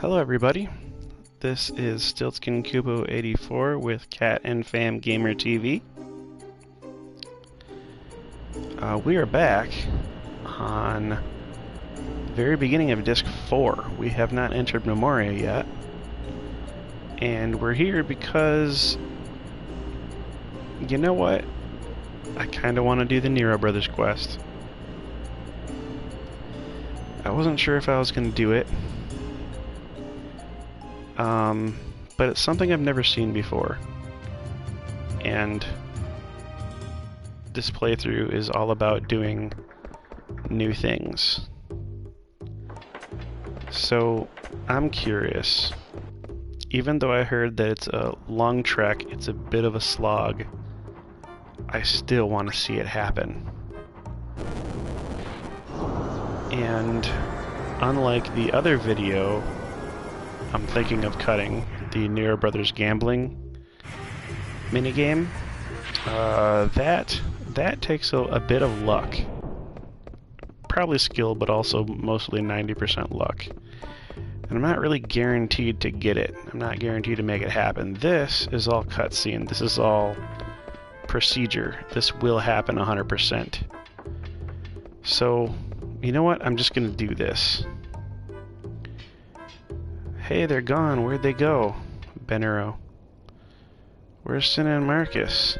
Hello everybody, this is StiltzkinKupo84 with Cat and Fam Gamer TV. We are back on the very beginning of Disc 4. We have not entered Memoria yet. And we're here because, you know what? I kind of want to do the Nero Brothers quest. I wasn't sure if I was going to do it. But it's something I've never seen before. And this playthrough is all about doing new things. So, I'm curious. Even though I heard that it's a long trek, it's a bit of a slog, I still want to see it happen. And unlike the other video I'm thinking of cutting, the Nero Brothers gambling minigame, that takes a bit of luck. Probably skill, but also mostly 90% luck. And I'm not really guaranteed to get it. I'm not guaranteed to make it happen. This is all cutscene. This is all procedure. This will happen 100%. So, you know what? I'm just gonna do this. Hey, they're gone. Where'd they go? Benero. Where's Cinna and Marcus?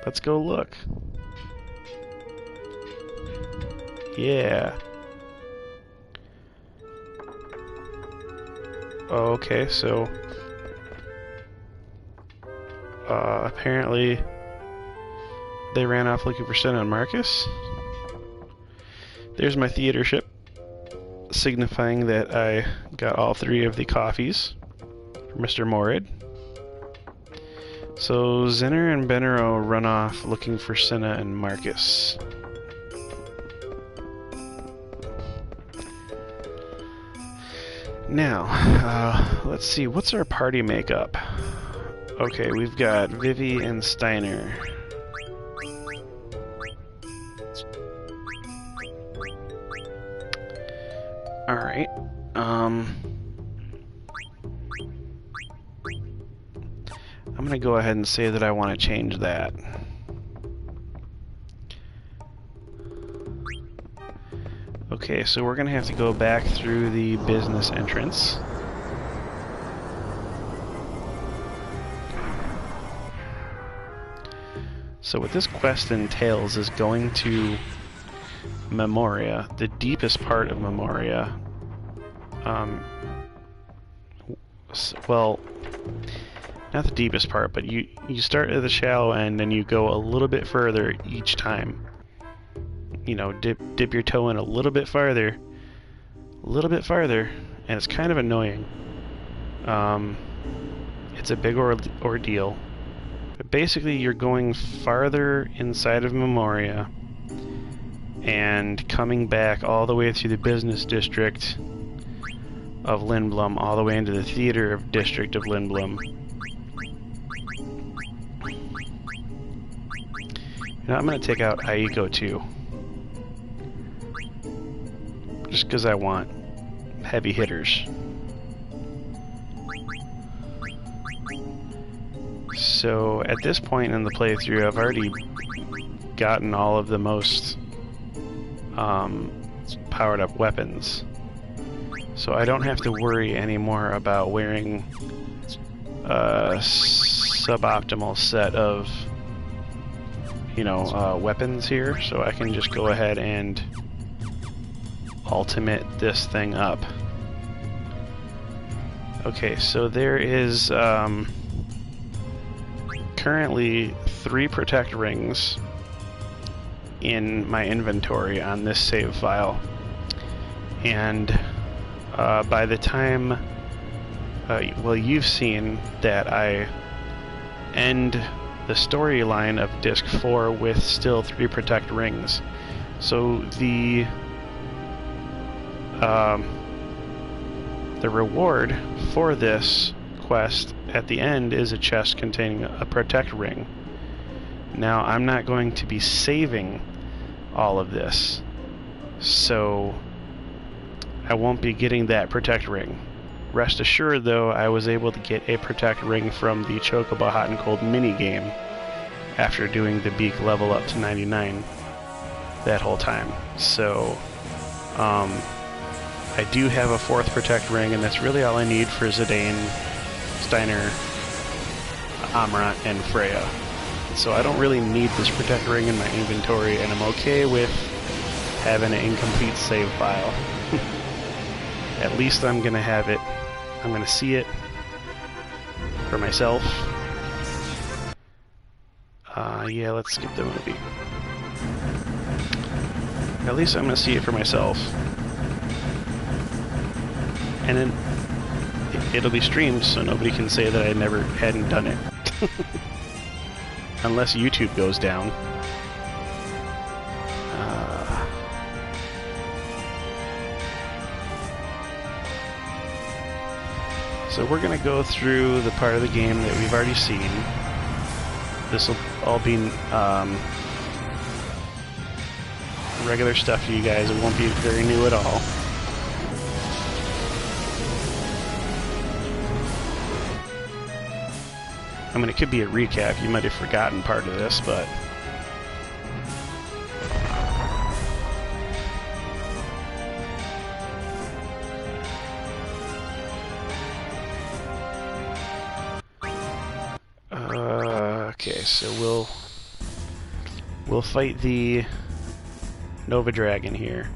Let's go look. Yeah. Okay, so apparently they ran off looking for Cinna and Marcus. There's my theater ship, signifying that I got all 3 of the coffees for Mr. Morid. So Zinner and Benero run off looking for Cinna and Marcus. Now, let's see, what's our party makeup? Okay, we've got Vivi and Steiner. Alright, I'm gonna go ahead and say that I want to change that. Okay, so we're gonna have to go back through the business entrance. So what this quest entails is going to Memoria, the deepest part of Memoria. Well, not the deepest part, but you start at the shallow end and you go a little bit further each time. You know, dip your toe in a little bit farther, and it's kind of annoying. It's a big ordeal. But basically, you're going farther inside of Memoria and coming back all the way through the business district of Lindblum, all the way into the theater district of Lindblum. Now I'm going to take out Aiko too. Just because I want heavy hitters. So at this point in the playthrough, I've already gotten all of the most powered up weapons. So I don't have to worry anymore about wearing a suboptimal set of, you know, weapons here. So I can just go ahead and ultimate this thing up. Okay, so there is currently 3 protect rings in my inventory on this save file, and by the time well, you've seen that I end the storyline of Disc 4 with still 3 protect rings. So the reward for this quest at the end is a chest containing a protect ring. Now, I'm not going to be saving all of this, so I won't be getting that Protect Ring. Rest assured, though, I was able to get a Protect Ring from the Chocobo Hot and Cold minigame after doing the Beak level up to 99 that whole time. So, I do have a 4th Protect Ring, and that's really all I need for Zidane, Steiner, Amrant, and Freya. So I don't really need this Protect Ring in my inventory, and I'm okay with having an incomplete save file. At least I'm gonna have it. I'm gonna see it for myself. Yeah, let's skip the movie. At least I'm gonna see it for myself. And then it'll be streamed, so nobody can say that I hadn't done it. Unless YouTube goes down. So we're going to go through the part of the game that we've already seen. This will all be regular stuff for you guys. It won't be very new at all. I mean, it could be a recap. You might have forgotten part of this, but... okay, so we'll fight the Nova Dragon here.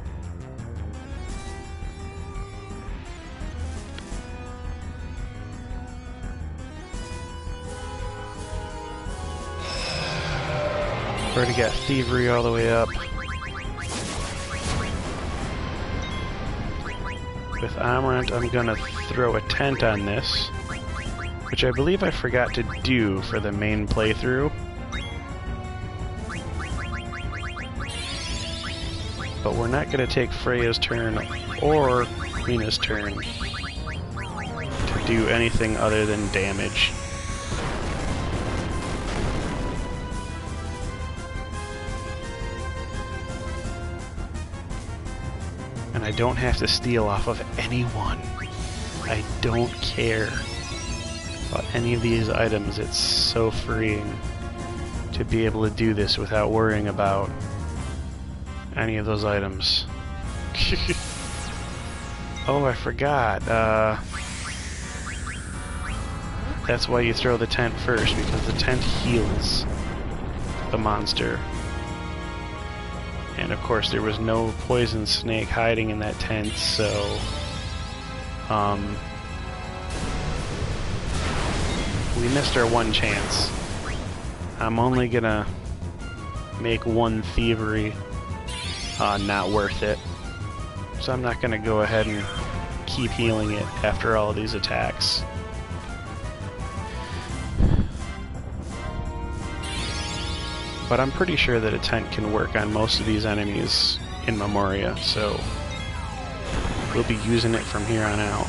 Already got Thievery all the way up. With Amrant, I'm gonna throw a tent on this, which I believe I forgot to do for the main playthrough. But we're not gonna take Freya's turn or Rina's turn to do anything other than damage. I don't have to steal off of anyone. I don't care about any of these items. It's so freeing to be able to do this without worrying about any of those items. Oh, I forgot. That's why you throw the tent first, because the tent heals the monster. And of course there was no poison snake hiding in that tent, so we missed our one chance. I'm only gonna make one Thievery not worth it, so I'm not gonna go ahead and keep healing it after all of these attacks. But I'm pretty sure that a tent can work on most of these enemies in Memoria, so we'll be using it from here on out.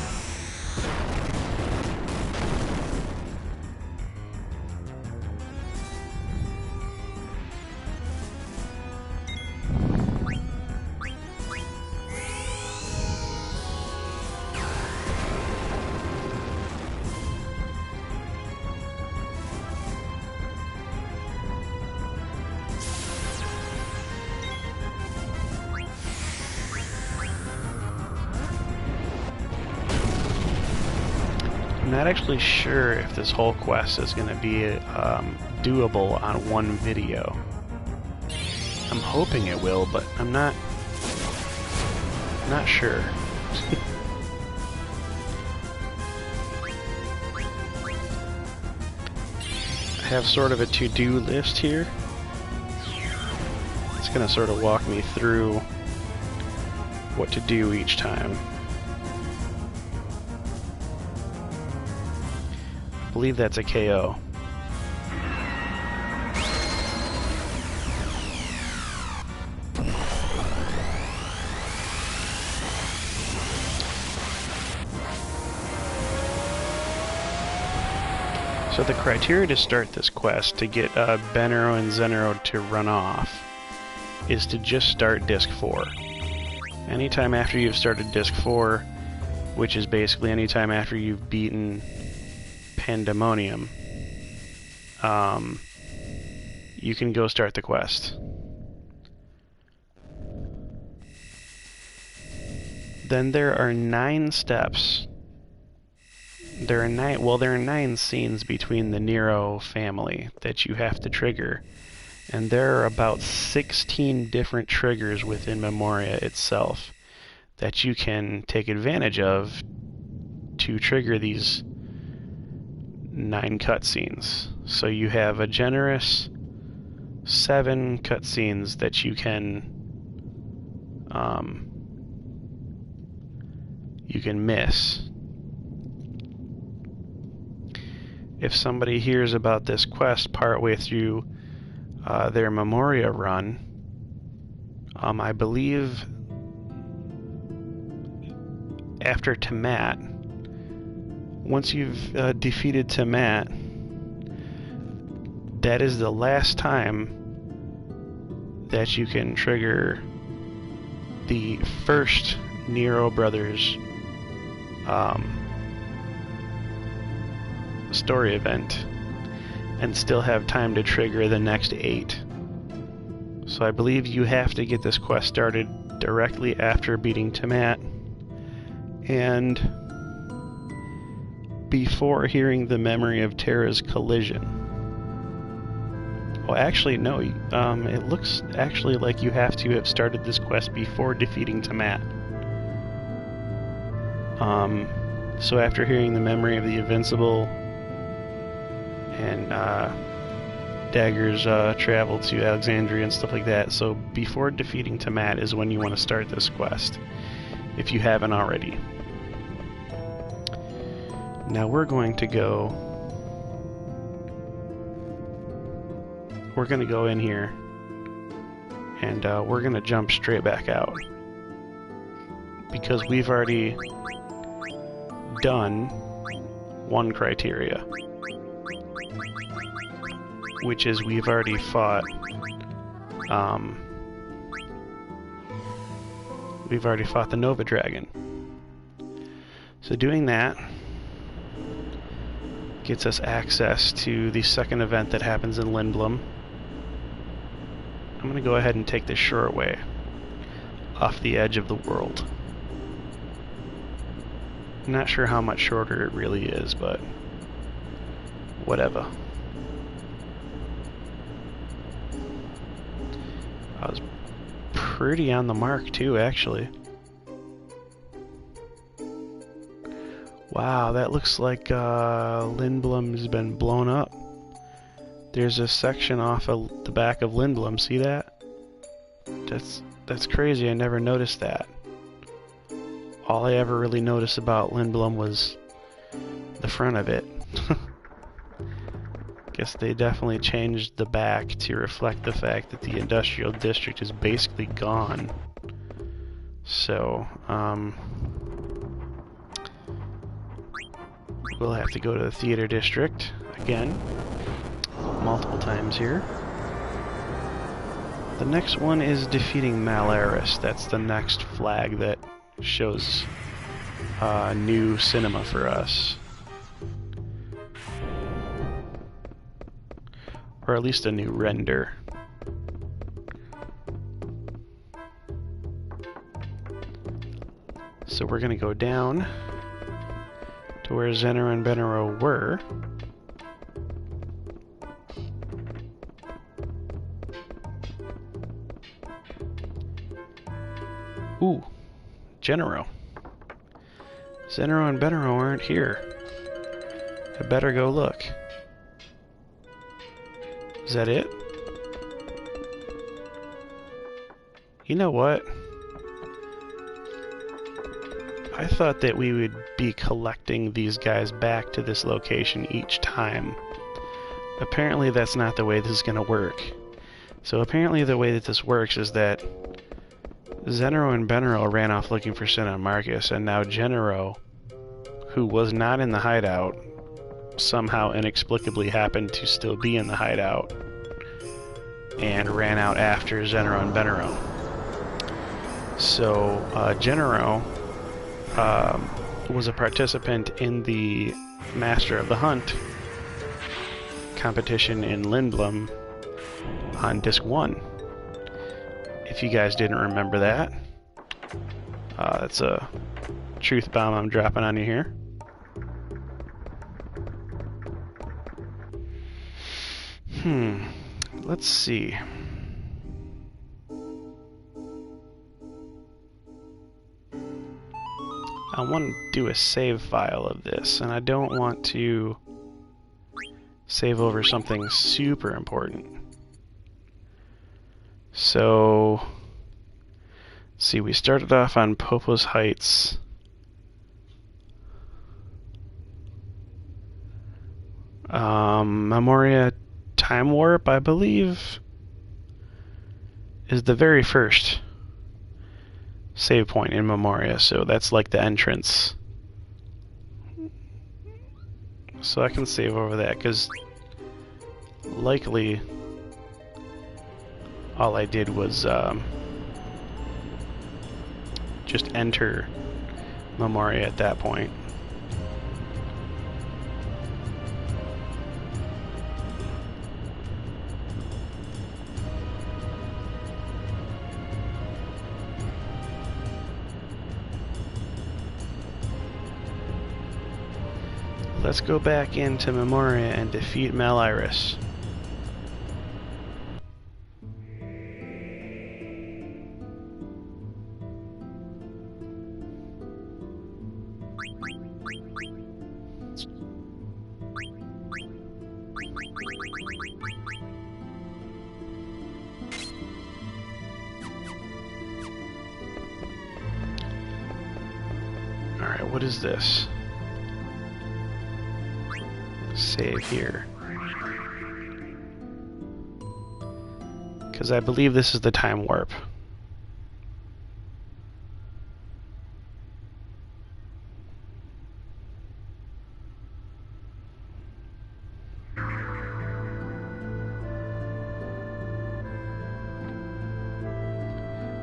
I'm not actually sure if this whole quest is going to be doable on one video. I'm hoping it will, but I'm not sure. I have sort of a to-do list here. It's going to sort of walk me through what to do each time. I believe that's a KO. So the criteria to start this quest, to get Benero and Zenero to run off, is to just start Disc 4. anytime after you've started Disc 4, which is basically anytime after you've beaten Pandemonium, you can go start the quest. Then there are 9 steps. There are 9 scenes between the Nero family that you have to trigger. And there are about 16 different triggers within Memoria itself that you can take advantage of to trigger these 9 cutscenes. So you have a generous 7 cutscenes that you can miss. If somebody hears about this quest partway through their Memoria run, I believe after Tiamat, once you've defeated Tiamat, that is the last time that you can trigger the first Nero Brothers story event and still have time to trigger the next 8. So I believe you have to get this quest started directly after beating Tiamat and before hearing the memory of Terra's collision. Well, actually, no. It looks actually like you have to have started this quest before defeating Tiamat. So after hearing the memory of the Invincible and Dagger's travel to Alexandria and stuff like that, so before defeating Tiamat is when you want to start this quest, if you haven't already. Now we're going to go in here and we're going to jump straight back out because we've already done one criteria, which is we've already fought the Nova Dragon. So doing that gets us access to the second event that happens in Lindblom. I'm going to go ahead and take this short way off the edge of the world. I'm not sure how much shorter it really is, but whatever. I was pretty on the mark too, actually. Wow, that looks like Lindblom's been blown up. There's a section off of the back of Lindblom, see that? That's crazy, I never noticed that. All I ever really noticed about Lindblom was the front of it. Guess they definitely changed the back to reflect the fact that the industrial district is basically gone. So, we'll have to go to the theater district again, multiple times here. The next one is defeating Malaris. That's the next flag that shows new cinema for us. Or at least a new render. So we're going to go down to where Zenro and Benero were. Ooh, Genero. Zenro and Benero aren't here. I better go look. Is that it? You know what? I thought that we would be collecting these guys back to this location each time. Apparently that's not the way this is going to work. So apparently the way that this works is that Zenro and Benero ran off looking for Sin and Marcus, and now Genero, who was not in the hideout, somehow inexplicably happened to still be in the hideout and ran out after Zenro and Benero. So Genero was a participant in the Master of the Hunt competition in Lindblom on Disc 1. If you guys didn't remember that, that's a truth bomb I'm dropping on you here. Let's see. I want to do a save file of this, and I don't want to save over something super important. So, let's see, we started off on Popo's Heights. Memoria Time Warp, I believe, is the very first save point in Memoria, so that's like the entrance. So I can save over that, because likely all I did was just enter Memoria at that point. Let's go back into Memoria and defeat Maliris. Alright, what is this? Save here. Because I believe this is the time warp.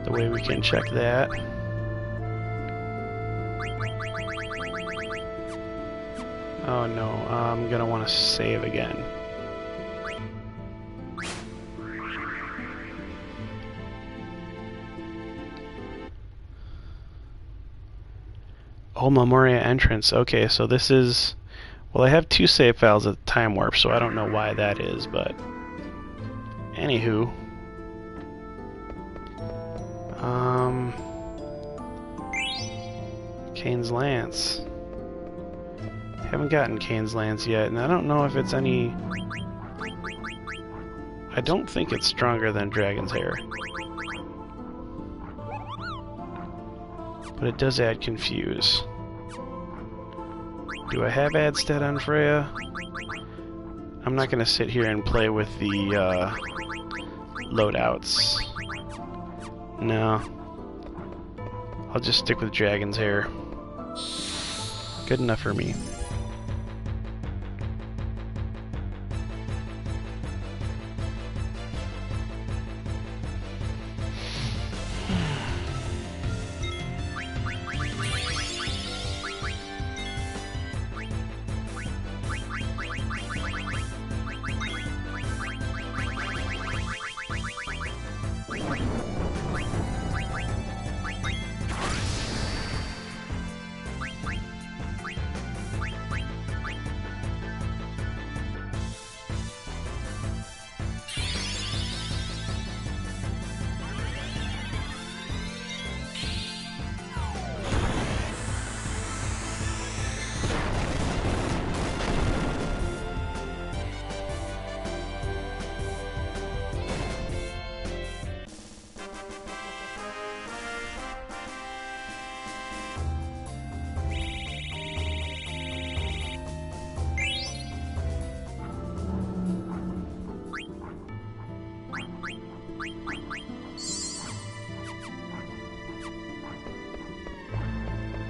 The way we can check that. Oh no, I'm gonna want to save again. Oh, Memoria entrance. Okay, so this is... Well, I have two save files at Time Warp, so I don't know why that is, but... Anywho... Kane's Lance. Haven't gotten Kane's Lance yet, and I don't know if it's any... I don't think it's stronger than Dragon's Hair. But it does add Confuse. Do I have Adstead on Freya? I'm not going to sit here and play with the loadouts. No. I'll just stick with Dragon's Hair. Good enough for me.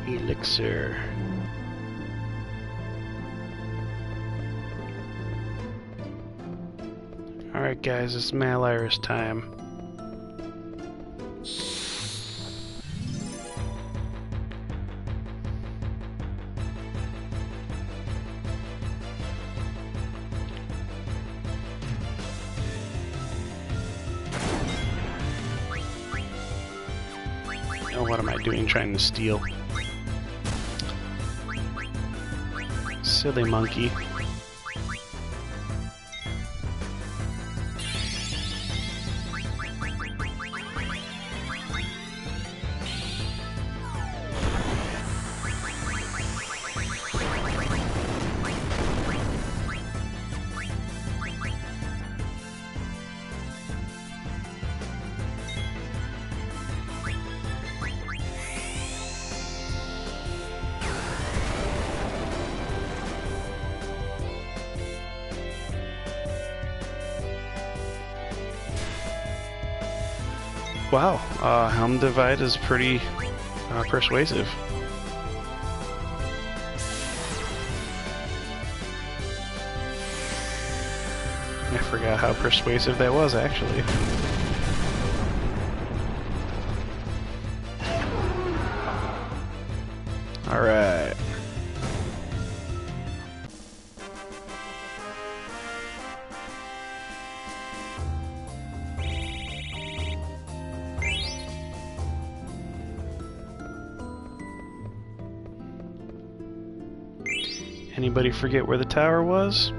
Elixir. Alright guys, it's Maliris time. Oh, what am I doing trying to steal? Silly monkey. Wow, Helm Divide is pretty persuasive. I forgot how persuasive that was, actually. Alright. Anybody forget where the tower was?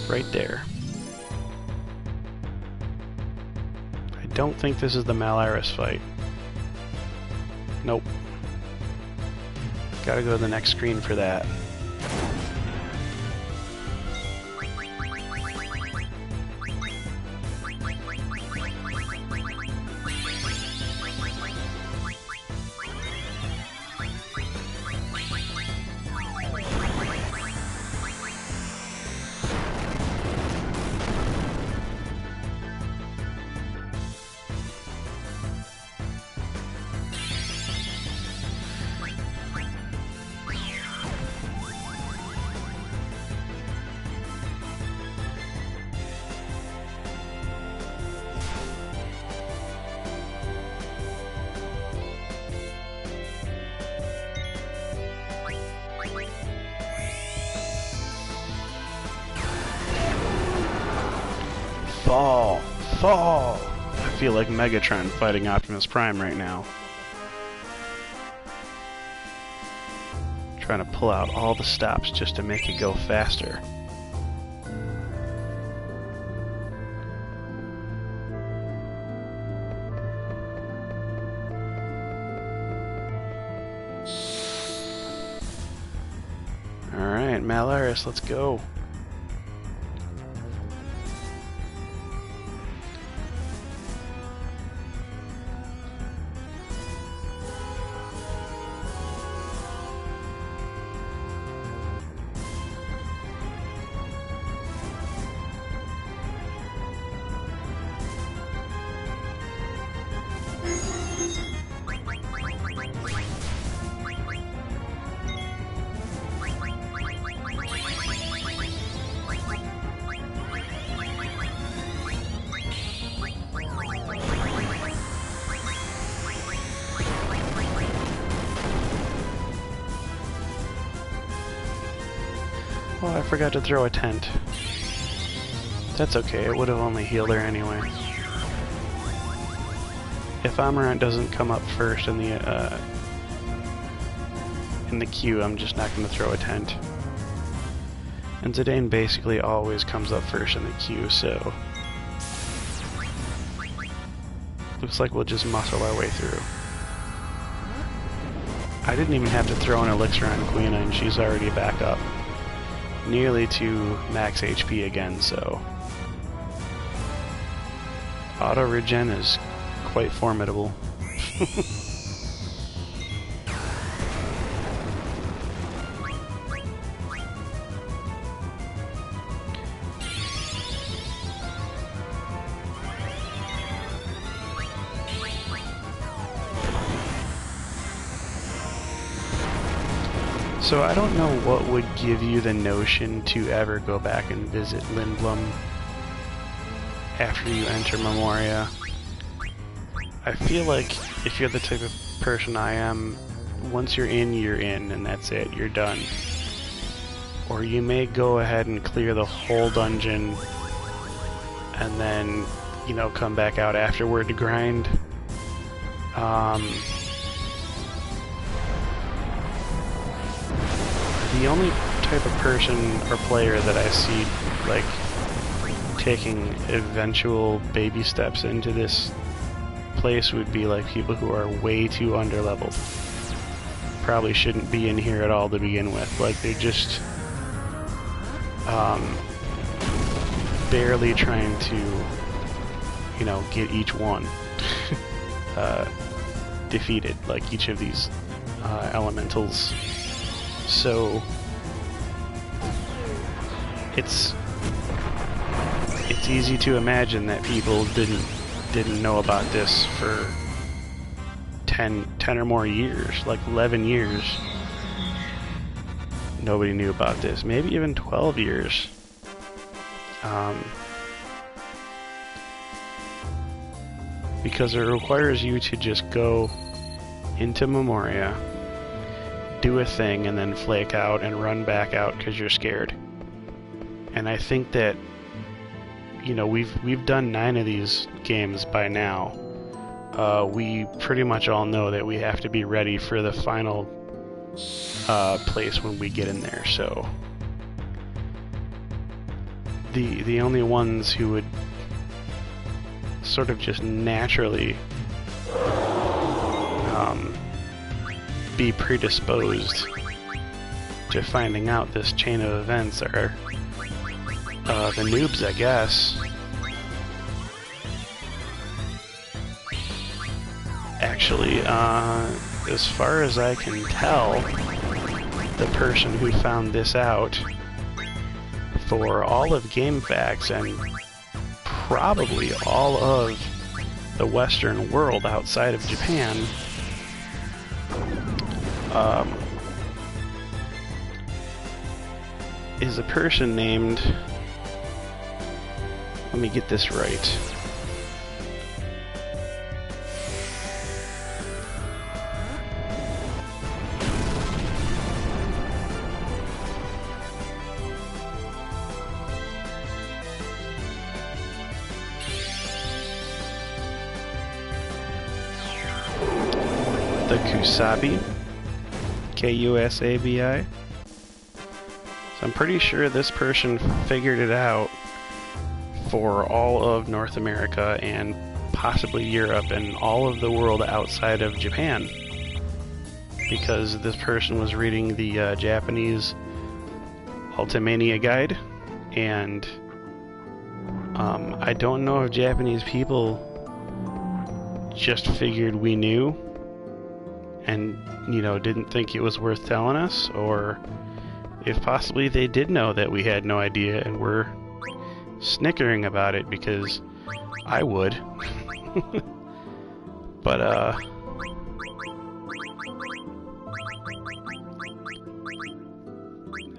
Right there. I don't think this is the Malaris fight. Nope. Gotta go to the next screen for that. Fall! Fall! I feel like Megatron fighting Optimus Prime right now. Trying to pull out all the stops just to make it go faster. Alright, Malaris, let's go. Oh, I forgot to throw a tent. That's okay, it would have only healed her anyway. If Amarant doesn't come up first in the queue, I'm just not going to throw a tent. And Zidane basically always comes up first in the queue, so... looks like we'll just muscle our way through. I didn't even have to throw an elixir on Queen, and she's already back up. Nearly to max HP again, so... auto regen is quite formidable. So I don't know what would give you the notion to ever go back and visit Lindblum after you enter Memoria. I feel like if you're the type of person I am, once you're in, and that's it, you're done. Or you may go ahead and clear the whole dungeon and then, you know, come back out afterward to grind. The only type of person or player that I see, like, taking eventual baby steps into this place would be, like, people who are way too underleveled. Probably shouldn't be in here at all to begin with. Like, they're just barely trying to, you know, get each one defeated, like each of these elementals. So it's easy to imagine that people didn't know about this for 10 or more years, like 11 years. Nobody knew about this. Maybe even 12 years. Because it requires you to just go into Memoria, do a thing, and then flake out and run back out because you're scared. And I think that, you know, we've done 9 of these games by now. We pretty much all know that we have to be ready for the final place when we get in there. So the only ones who would sort of just naturally be predisposed to finding out this chain of events are the noobs, I guess. Actually, as far as I can tell, the person who found this out for all of GameFAQs and probably all of the Western world outside of Japan is a person named, let me get this right, the Kusabi, Kusabi. So I'm pretty sure this person figured it out for all of North America and possibly Europe and all of the world outside of Japan, because this person was reading the Japanese Ultimania guide, and I don't know if Japanese people just figured we knew and, you know, didn't think it was worth telling us, or if possibly they did know that we had no idea and were snickering about it, because I would. But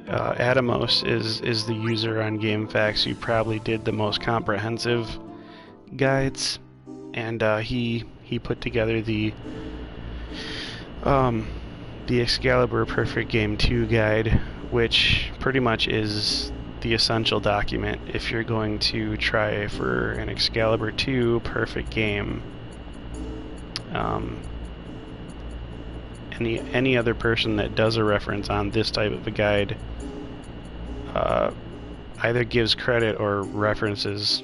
Atomos is the user on GameFAQs who probably did the most comprehensive guides, and he put together the Excalibur Perfect Game 2 guide, which pretty much is the essential document if you're going to try for an Excalibur 2 perfect game. Any other person that does a reference on this type of a guide either gives credit or references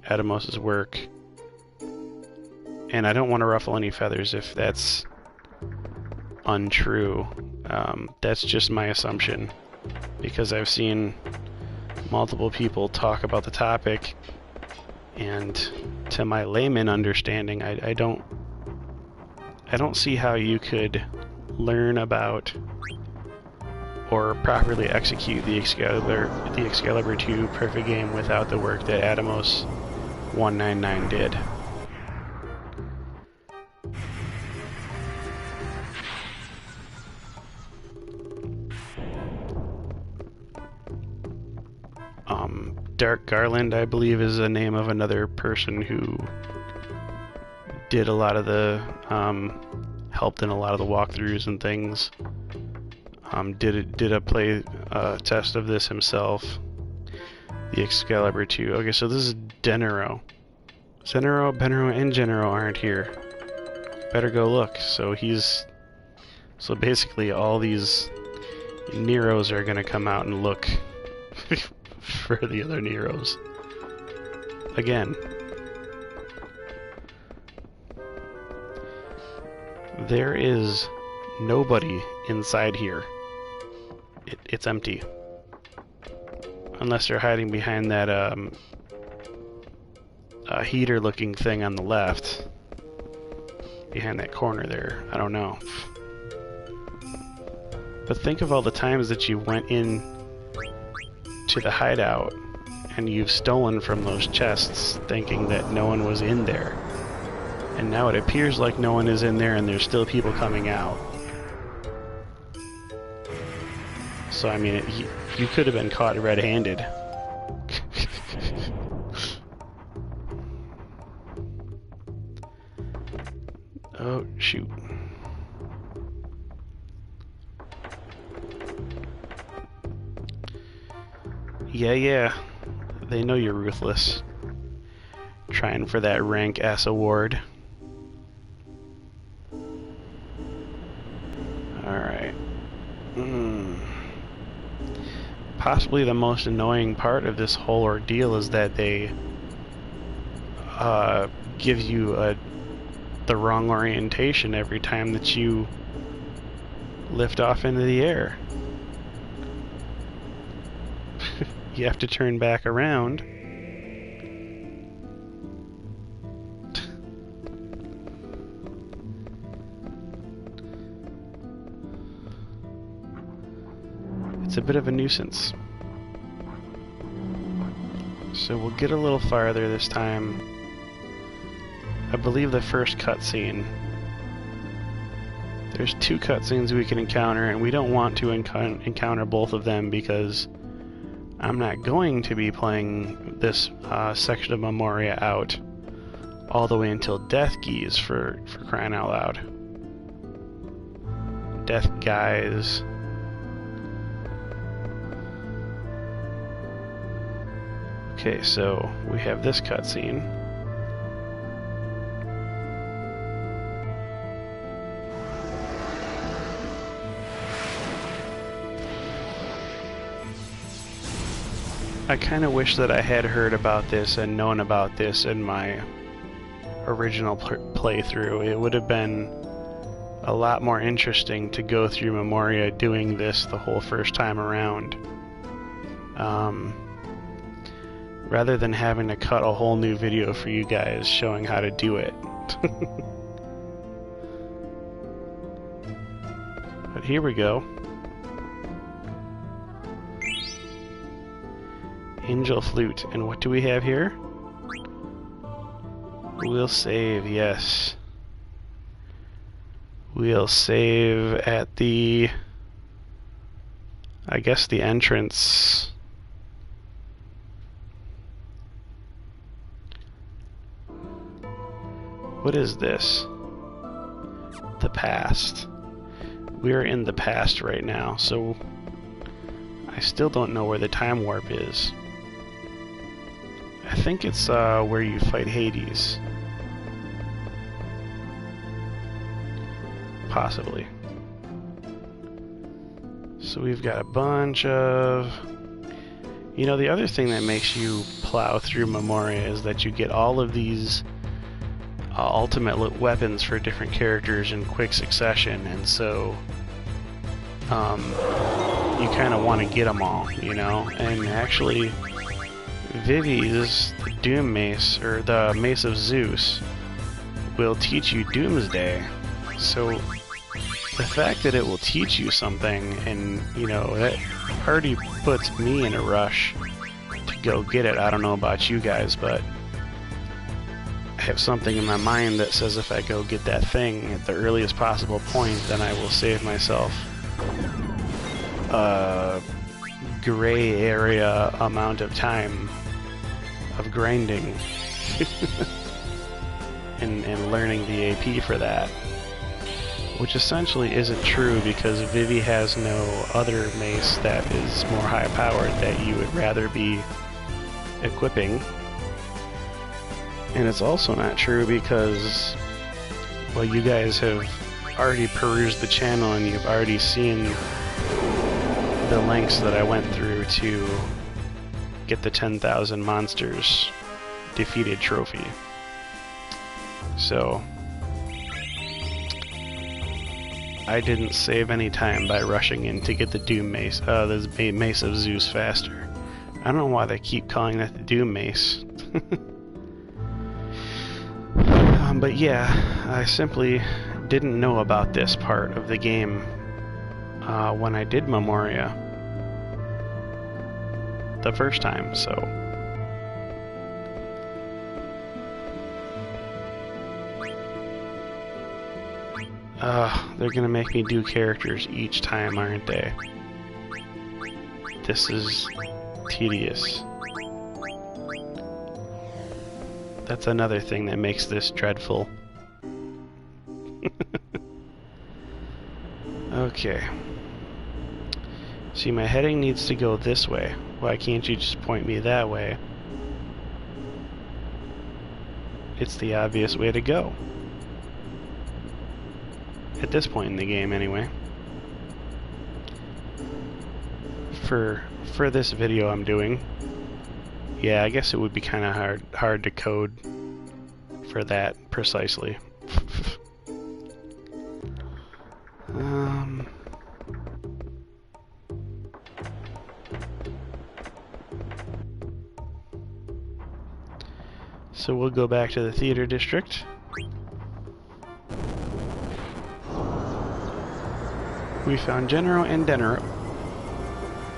Atomos' work. And I don't want to ruffle any feathers if that's untrue. That's just my assumption, because I've seen multiple people talk about the topic, and to my layman understanding, I don't see how you could learn about or properly execute the Excalibur 2 perfect game without the work that Atomos 199 did. Dark Garland, I believe, is the name of another person who did a lot of the helped in a lot of the walkthroughs and things. Did a play test of this himself. The Excalibur 2. Okay, so this is Denero. Benero, and Genero aren't here. Better go look. So basically all these Neros are gonna come out and look for the other Neros. Again. There is nobody inside here. It's empty. Unless they're hiding behind that heater-looking thing on the left. Behind that corner there. I don't know. But think of all the times that you went in to the hideout and you've stolen from those chests thinking that no one was in there. And now it appears like no one is in there and there's still people coming out. So, I mean, you could have been caught red-handed. Oh, shoot. Yeah. They know you're ruthless. Trying for that rank S award. Alright. Possibly the most annoying part of this whole ordeal is that they give you the wrong orientation every time that you lift off into the air. You have to turn back around. It's a bit of a nuisance. So we'll get a little farther this time. I believe the first cutscene. There's 2 cutscenes we can encounter, and we don't want to encounter both of them because I'm not going to be playing this section of Memoria out all the way until Death Geese for crying out loud. Death Guys. Okay, so we have this cutscene. I kind of wish that I had heard about this and known about this in my original playthrough. It would have been a lot more interesting to go through Memoria doing this the whole first time around. Rather than having to cut a whole new video for you guys showing how to do it. But here we go. Angel Flute. And what do we have here? We'll save, yes. We'll save at the... I guess the entrance... What is this? The past. We're in the past right now, so I still don't know where the time warp is. I think it's where you fight Hades. Possibly. So we've got a bunch of... You know, the other thing that makes you plow through Memoria is that you get all of these ultimate weapons for different characters in quick succession, and so you kind of want to get them all, you know? And actually, Vivi's Doom Mace, or the Mace of Zeus, will teach you Doomsday. So the fact that it will teach you something, and, you know, that already puts me in a rush to go get it. I don't know about you guys, but I have something in my mind that says if I go get that thing at the earliest possible point, then I will save myself a gray area amount of time of grinding and learning the AP for that. Which essentially isn't true because Vivi has no other mace that is more high powered that you would rather be equipping. And it's also not true because well, you guys have already perused the channel and you've already seen the lengths that I went through to get the 10,000 monsters defeated trophy. So I didn't save any time by rushing in to get the Doom Mace, the Mace of Zeus faster. I don't know why they keep calling that the Doom Mace. But yeah, I simply didn't know about this part of the game when I did Memoria the first time, so... they're gonna make me do characters each time, aren't they? This is tedious. That's another thing that makes this dreadful. Okay. See, my heading needs to go this way. Why can't you just point me that way? It's the obvious way to go. At this point in the game, anyway. For this video I'm doing, yeah, I guess it would be kind of hard to code for that precisely. So we'll go back to the theater district. We found Genero and Denero.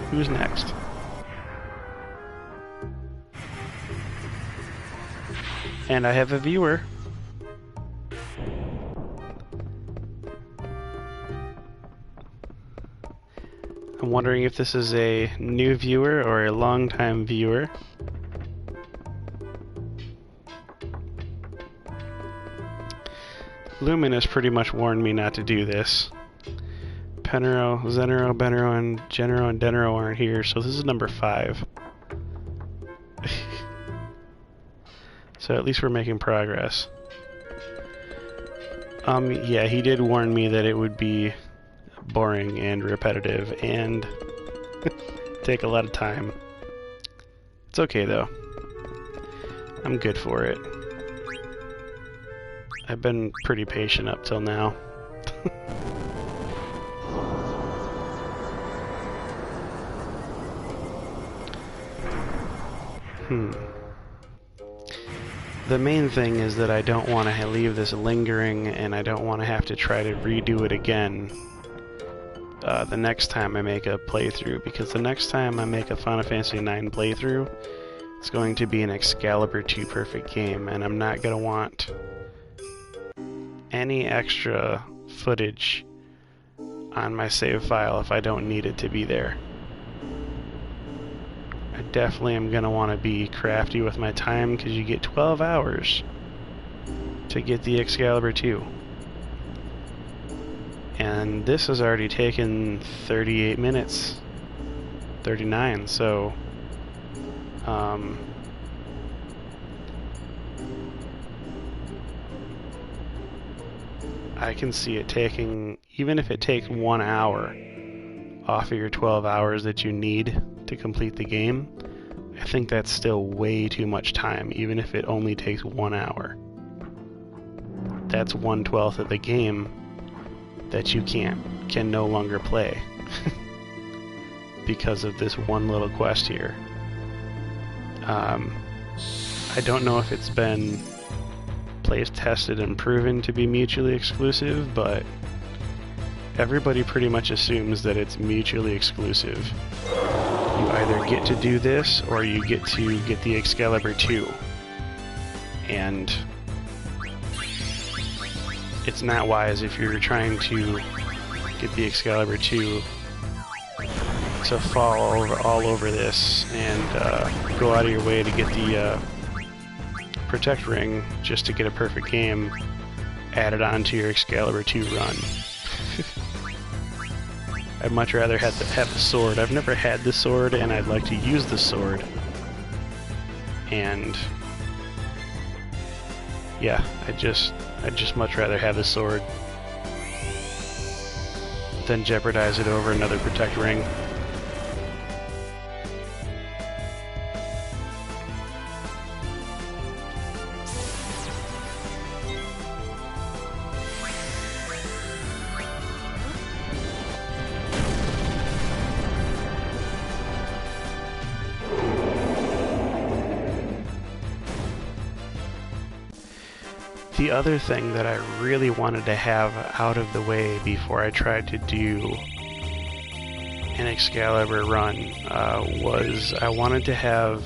Who's next? And I have a viewer. I'm wondering if this is a new viewer or a long-time viewer. Lumen has pretty much warned me not to do this. Penero, Zenero, Benero, and Genero and Denero aren't here, so this is number 5. So at least we're making progress. Yeah, he did warn me that it would be boring and repetitive and take a lot of time. It's okay though. I'm good for it. I've been pretty patient up till now. The main thing is that I don't want to leave this lingering, and I don't want to have to try to redo it again the next time I make a playthrough, because the next time I make a Final Fantasy IX playthrough, it's going to be an Excalibur 2 perfect game, and I'm not going to want any extra footage on my save file if I don't need it to be there. I definitely am going to want to be crafty with my time, because you get 12 hours to get the Excalibur 2. And this has already taken 38 minutes, 39, so I can see it taking, even if it takes 1 hour off of your 12 hours that you need to complete the game, I think that's still way too much time, even if it only takes 1 hour. That's 1/12 of the game that you can no longer play because of this one little quest here. I don't know if it's been place tested and proven to be mutually exclusive, but everybody pretty much assumes that it's mutually exclusive. You either get to do this, or you get to get the Excalibur 2. And it's not wise if you're trying to get the Excalibur 2 to fall all over this and go out of your way to get the Protect Ring just to get a perfect game added onto your Excalibur 2 run. I'd much rather have the sword. I've never had the sword, and I'd like to use the sword. And yeah, I'd just much rather have the sword than jeopardize it over another protect ring. The other thing that I really wanted to have out of the way before I tried to do an Excalibur run was I wanted to have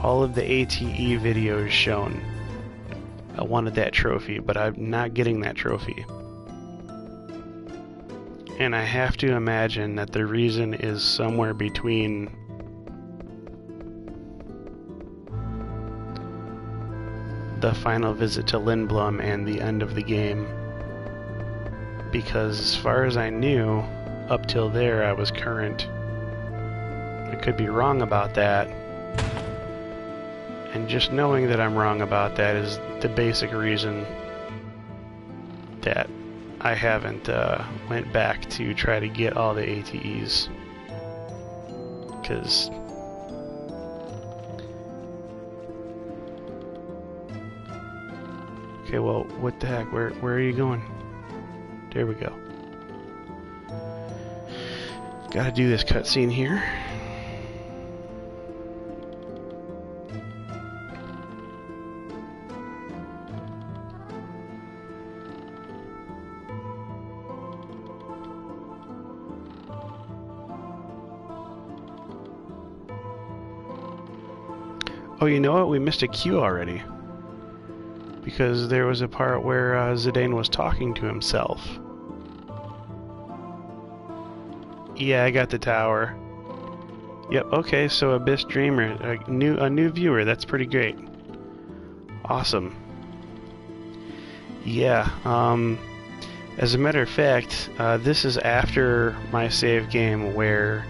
all of the ATE videos shown. I wanted that trophy, but I'm not getting that trophy. And I have to imagine that the reason is somewhere between the final visit to Lindblum and the end of the game, because as far as I knew, up till there I was current. I could be wrong about that, and just knowing that I'm wrong about that is the basic reason that I haven't went back to try to get all the ATEs, because okay, well, what the heck? Where are you going? There we go. Gotta do this cutscene here. Oh, you know what? We missed a cue already. Because there was a part where Zidane was talking to himself. Yeah, I got the tower. Yep, okay, so Abyss Dreamer, a new viewer, that's pretty great. Awesome. Yeah, as a matter of fact, this is after my save game where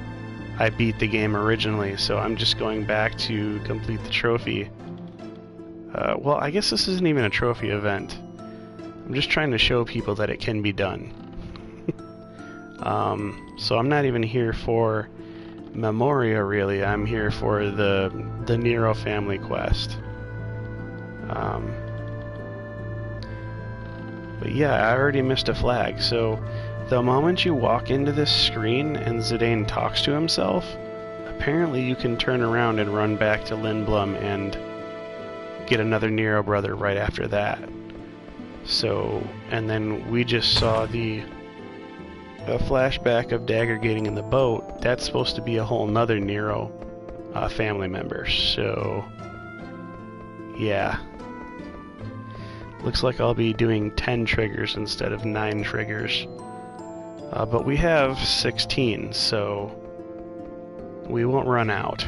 I beat the game originally, so I'm just going back to complete the trophy. Well, I guess this isn't even a trophy event. I'm just trying to show people that it can be done. So I'm not even here for Memoria, really. I'm here for the Nero family quest. But yeah, I already missed a flag. So the moment you walk into this screen and Zidane talks to himself, apparently you can turn around and run back to Lindblum and get another Nero brother right after that. So, and then we just saw a flashback of Dagger getting in the boat. That's supposed to be a whole nother Nero family member. So, yeah. Looks like I'll be doing 10 triggers instead of 9 triggers. But we have 16, so we won't run out.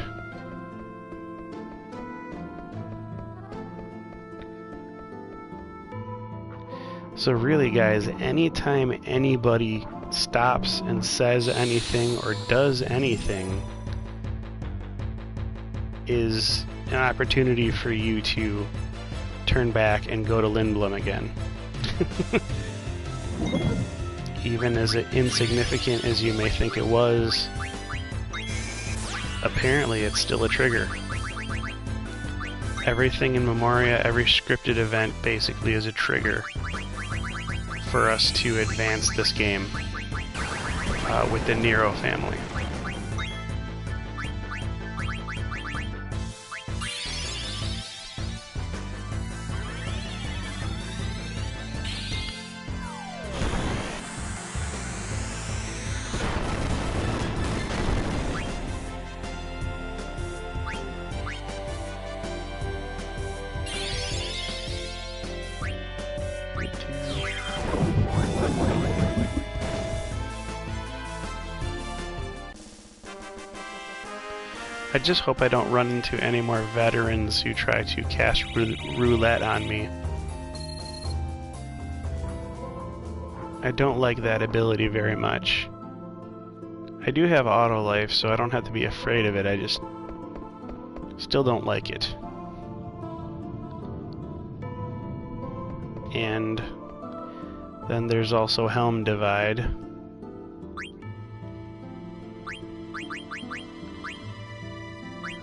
So really, guys, anytime anybody stops and says anything or does anything is an opportunity for you to turn back and go to Lindblum again. Even as insignificant as you may think it was, apparently it's still a trigger. Everything in Memoria, every scripted event basically is a trigger for us to advance this game with the Nero family. I just hope I don't run into any more veterans who try to cast roulette on me. I don't like that ability very much. I do have auto life, so I don't have to be afraid of it. I just still don't like it. And then there's also Helm Divide.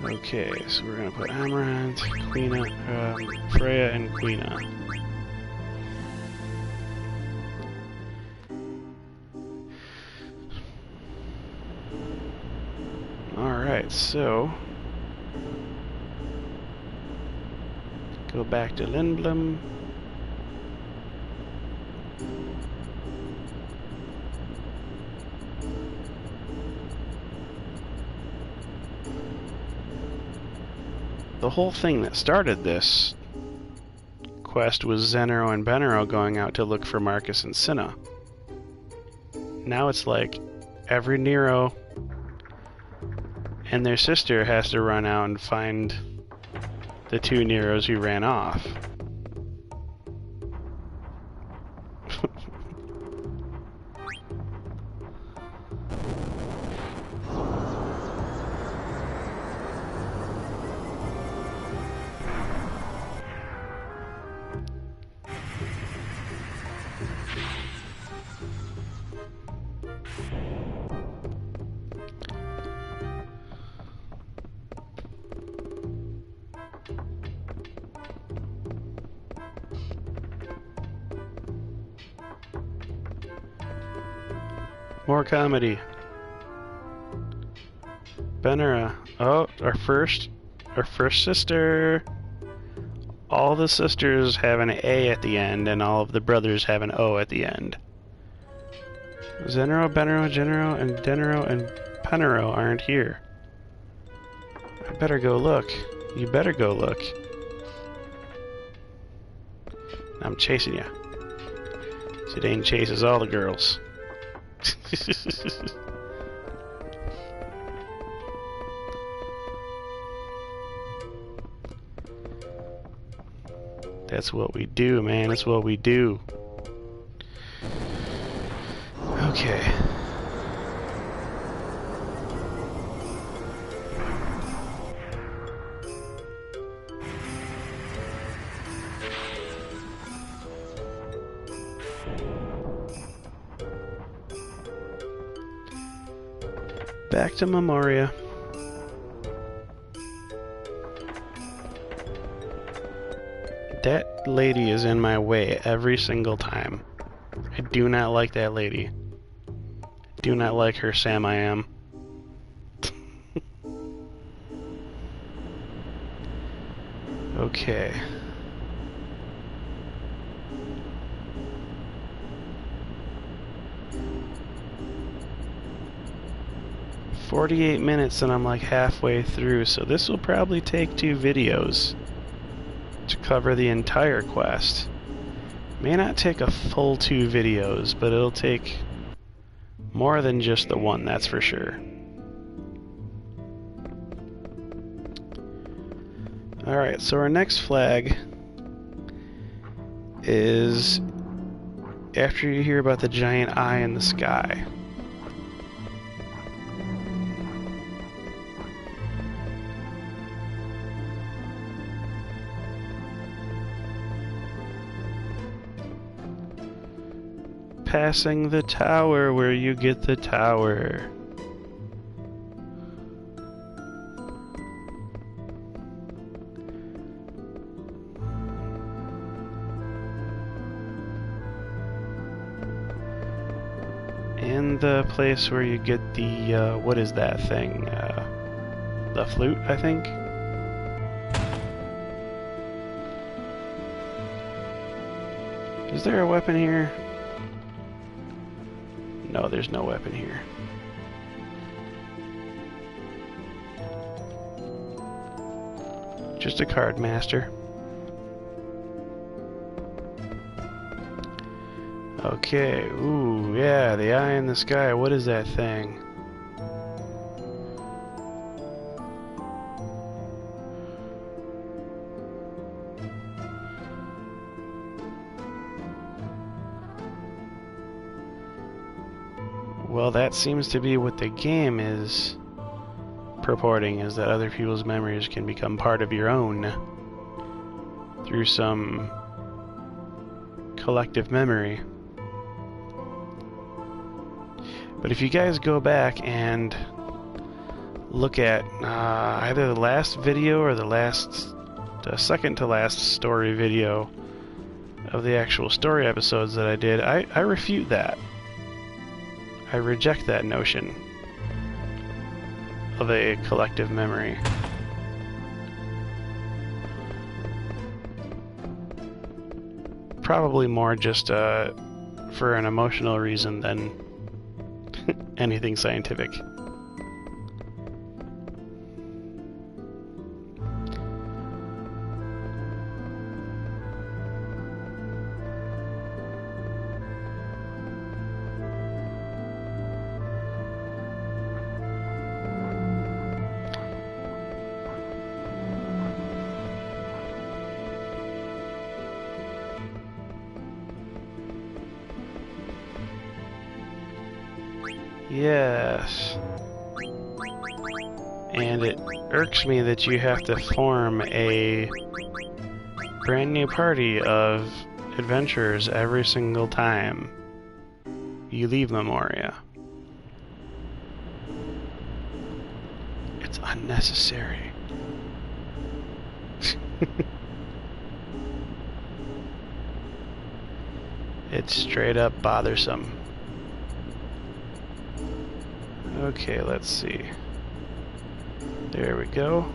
Okay, so we're gonna put Amaranth, Freya, and Quina. Alright, so go back to Lindblom. The whole thing that started this quest was Zenero and Benero going out to look for Marcus and Cinna. Now it's like every Nero and their sister has to run out and find the two Neros who ran off. More comedy. Benera. Oh, our first sister. All the sisters have an A at the end, and all of the brothers have an O at the end. Zenero, Benero, Genero, and Denero, and Penero aren't here. I better go look. You better go look. I'm chasing you. Zidane chases all the girls. That's what we do, man. That's what we do. Okay. Back to Memoria. That lady is in my way every single time. I do not like that lady. I do not like her, Sam I am. Okay. "48 minutes and I'm like halfway through, so this will probably take 2 videos to cover the entire quest. May not take a full 2 videos, but it'll take more than just the one, that's for sure. Alright, so our next flag is after you hear about the giant eye in the sky. Passing the tower where you get the tower. And the place where you get the, what is that thing? The flute, I think? Is there a weapon here? No, there's no weapon here. Just a card master. Okay, ooh, yeah, the eye in the sky. What is that thing? Well, that seems to be what the game is purporting, is that other people's memories can become part of your own through some collective memory. But if you guys go back and look at either the last video or the second to last story video of the actual story episodes that I did, I refute that. I reject that notion of a collective memory. Probably more just for an emotional reason than anything scientific. Yes. And it irks me that you have to form a brand new party of adventurers every single time you leave Memoria. It's unnecessary. It's straight up bothersome. Okay, let's see. There we go.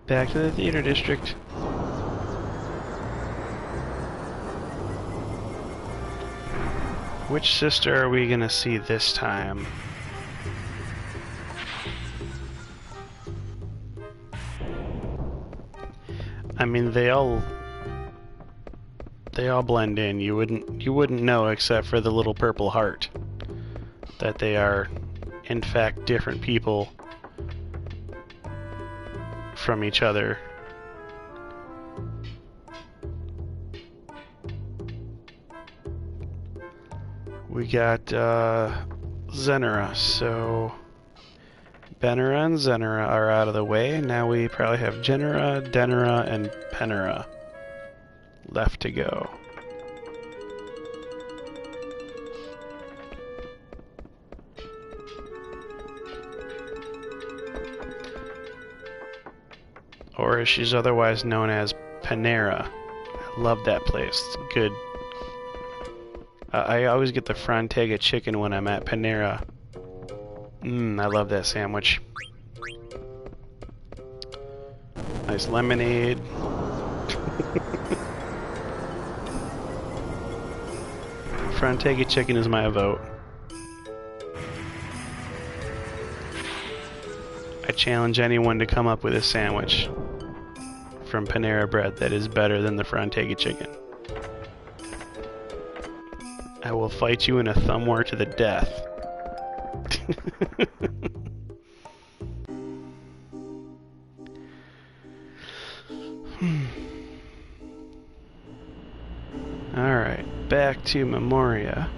Back to the theater district. Which sister are we gonna see this time? I mean, they all blend in. You wouldn't know except for the little purple heart that they are in fact different people from each other. We got Zenera, so Benera and Zenera are out of the way. Now we probably have Genera, Denera, and Penera left to go. Or as she's otherwise known as Panera. I love that place. It's good. I always get the Frontega chicken when I'm at Panera. I love that sandwich. Nice lemonade. Frontega chicken is my vote. I challenge anyone to come up with a sandwich from Panera Bread that is better than the Frontega chicken. I will fight you in a thumb war to the death. Alright, back to Memoria.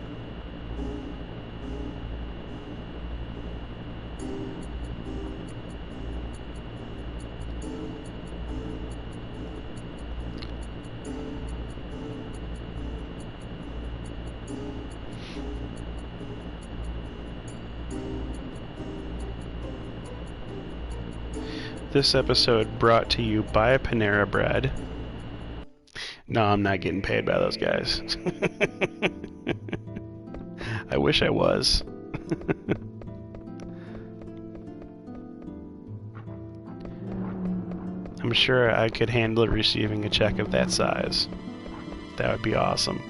This episode brought to you by Panera Bread. No, I'm not getting paid by those guys. I wish I was. I'm sure I could handle receiving a check of that size. That would be awesome.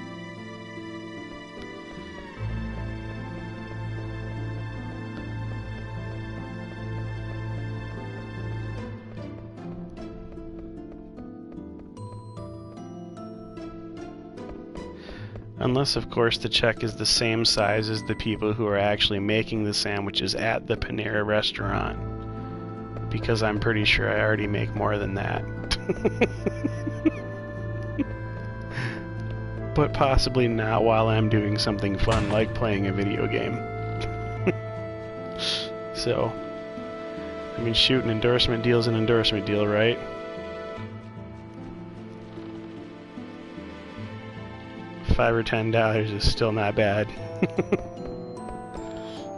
Unless, of course, the check is the same size as the people who are actually making the sandwiches at the Panera restaurant. because I'm pretty sure I already make more than that. But possibly not while I'm doing something fun like playing a video game. So, I mean, shoot, an endorsement deal's an endorsement deal, right? $5 or $10 is still not bad.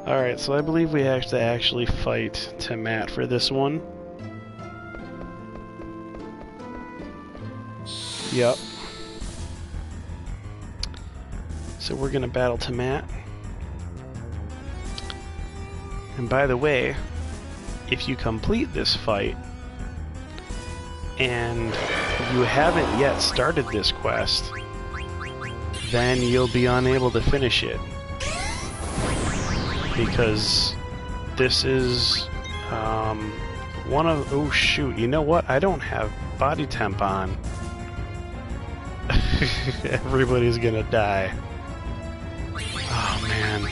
Alright, so I believe we have to actually fight Tamat for this one. Yup. So we're gonna battle Tamat. And by the way, if you complete this fight, and you haven't yet started this quest, then you'll be unable to finish it. Because this is one of... Oh shoot, you know what? I don't have body temp on. Everybody's gonna die. Oh man.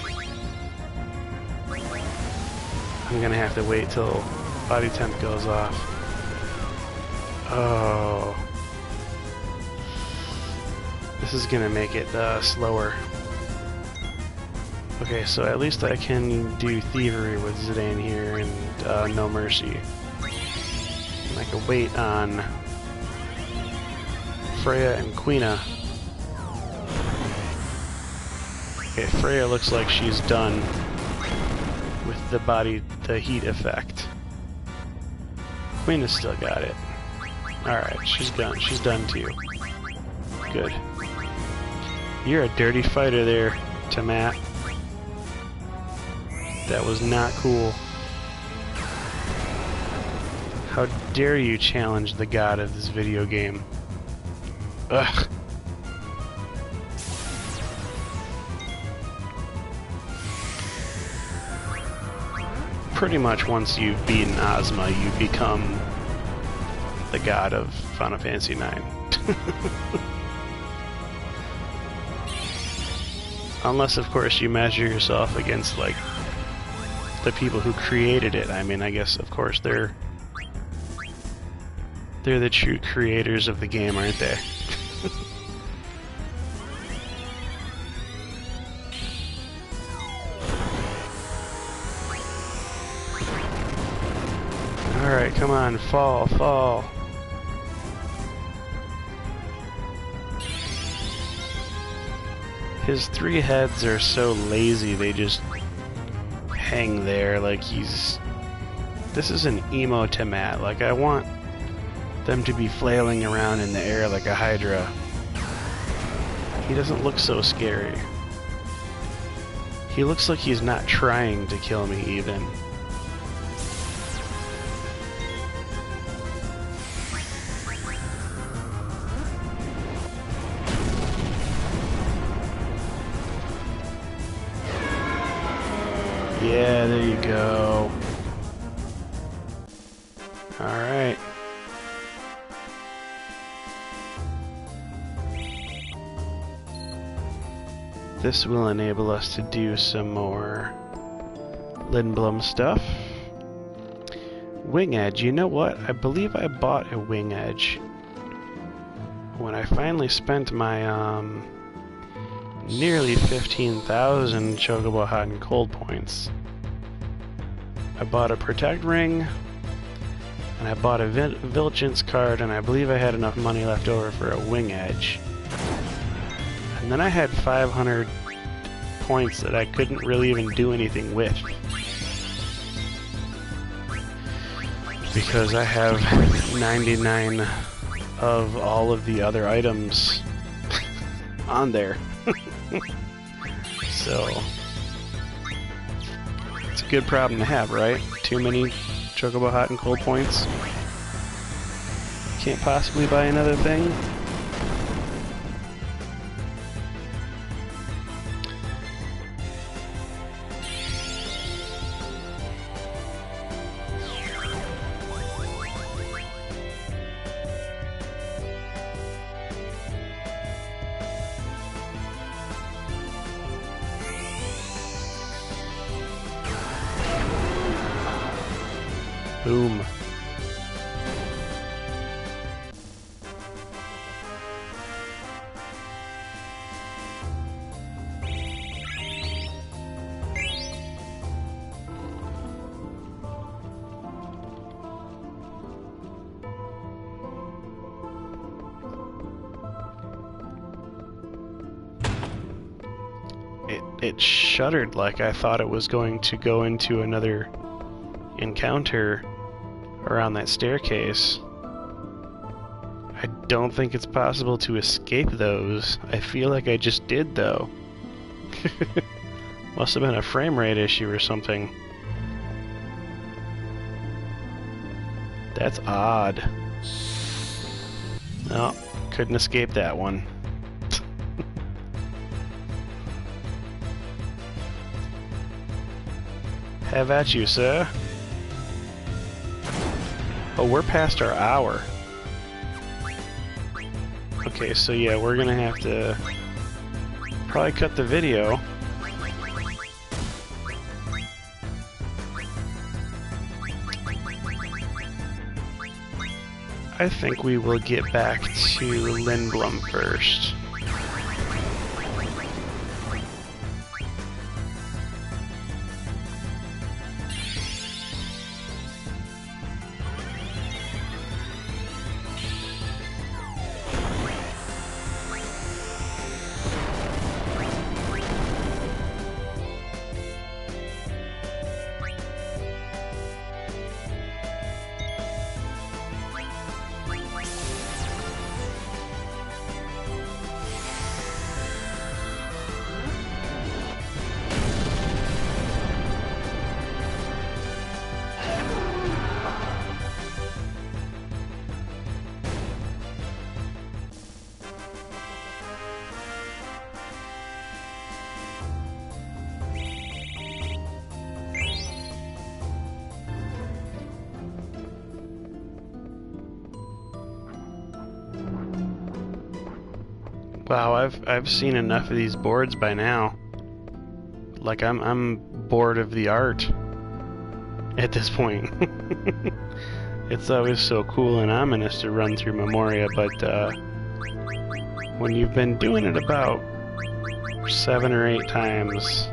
I'm gonna have to wait till body temp goes off. Oh. This is gonna make it slower. Okay, so at least I can do Thievery with Zidane here and No Mercy. And I can wait on Freya and Quina. Okay, Freya looks like she's done with the heat effect. Quina's still got it. Alright, she's done too. Good. You're a dirty fighter there, Tamat. That was not cool. How dare you challenge the god of this video game? Ugh. Pretty much once you've beaten Ozma, you become the god of Final Fantasy IX. Unless, of course, you measure yourself against, like, the people who created it. I mean, I guess, of course, they're the true creators of the game, aren't they? Alright, come on, fall, fall. His 3 heads are so lazy, they just hang there like he's... This is an emo Tamat. Like, I want them to be flailing around in the air like a Hydra. He doesn't look so scary. He looks like he's not trying to kill me, even. Yeah, there you go. Alright. This will enable us to do some more Lindblom stuff. Wing Edge, you know what? I believe I bought a Wing Edge when I finally spent my nearly 15,000 Chocobo Hot and Cold points. I bought a Protect Ring, and I bought a Vigilance card, and I believe I had enough money left over for a Wing Edge. And then I had 500 points that I couldn't really even do anything with. Because I have 99 of all of the other items on there. So, it's a good problem to have, right? Too many Chocobo Hot and Cold points. Can't possibly buy another thing. Boom. It shuddered like I thought it was going to go into another encounter around that staircase. I don't think it's possible to escape those. I feel like I just did, though. Must have been a frame rate issue or something. That's odd. No, couldn't escape that one. Have at you, sir. Oh, we're past our hour. Okay, so yeah, we're gonna have to probably cut the video. I think we will get back to Lindblom first. Wow, I've seen enough of these boards by now. Like I'm bored of the art at this point. It's always so cool and ominous to run through Memoria, but when you've been doing it about 7 or 8 times,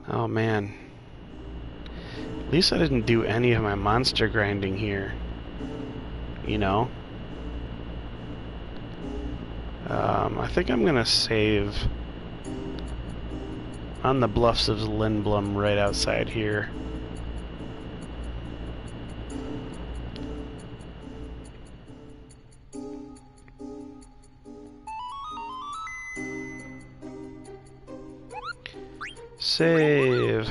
oh man. At least I didn't do any of my monster grinding here. You know? I think I'm gonna save on the bluffs of Lindblom right outside here. Save.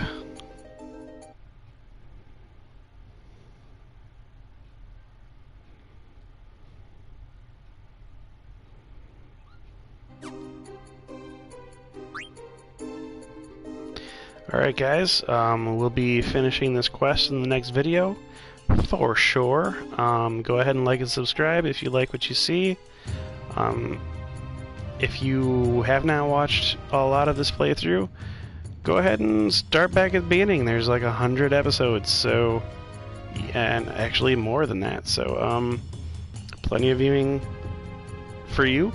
Alright guys, we'll be finishing this quest in the next video, for sure. Go ahead and like and subscribe if you like what you see. If you have not watched a lot of this playthrough, go ahead and start back at the beginning. There's like 100 episodes, so, and actually more than that, so plenty of viewing for you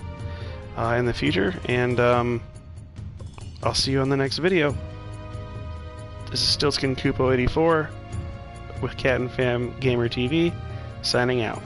in the future, and I'll see you on the next video. This is StiltzkinKupo84 with Cat and Fam Gamer TV, signing out.